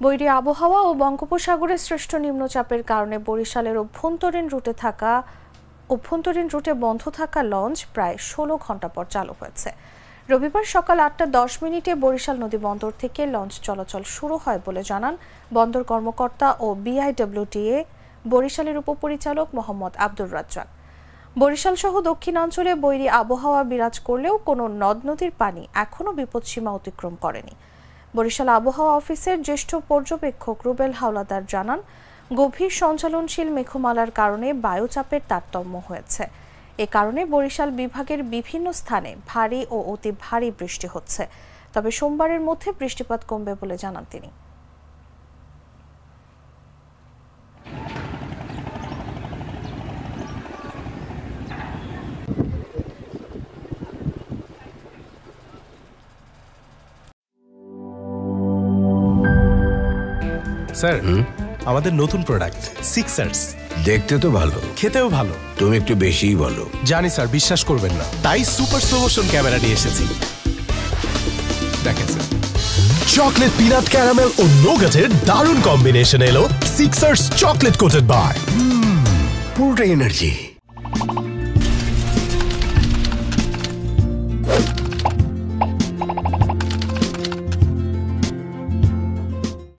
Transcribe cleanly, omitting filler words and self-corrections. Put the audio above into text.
বৈরী আবহাওয়া ও বঙ্গোপসাগরের সৃষ্ট নিম্নচাপের কারণে বরিশালের অভ্যন্তরীণ রুটে বন্ধ থাকা লঞ্চ প্রায় 16 ঘন্টা পর চালু হয়েছে। রবিবার সকাল 8:10 বরিশাল নদী বন্দর থেকে লঞ্চ চলাচল শুরু হয় বলে জানান বন্দর কর্মকর্তা ও বিআইডব্লিউটিএ বরিশালের উপপরিচালক মোহাম্মদ আব্দুর রাজ্জাক। বরিশাল সহ দক্ষিণাঞ্চলে বৈরী আবহাওয়া বিরাজ করলেও কোনো নদ নদীর পানি এখনও বিপদসীমা অতিক্রম করেনি। বরিশাল আবহাওয়া অফিসের জ্যেষ্ঠ পর্যবেক্ষক রুবেল হাওলাদার জানান, গভীর সঞ্চালনশীল মেঘমালার কারণে বায়ুচাপের তারতম্য হয়েছে। এ কারণে বরিশাল বিভাগের বিভিন্ন স্থানে ভারী ও অতি ভারী বৃষ্টি হচ্ছে। তবে সোমবারের মধ্যে বৃষ্টিপাত কমবে বলে জানান তিনি। স্যার, আমাদের নতুন প্রোডাক্ট সিক্সার্স। দেখতে তো ভালো, খেতেও ভালো। তুমি একটু বেশিই বলো। জানি স্যার, বিশ্বাস করবেন না, তাই সুপার স্লো মোশন ক্যামেরা নিয়ে এসেছি। দেখেন স্যার, চকলেট পিনাট ক্যারামেল ও নোগাটের দারুণ কম্বিনেশন এলো সিক্সার্স চকলেট কোটেড বার। পুরোটা এনার্জি।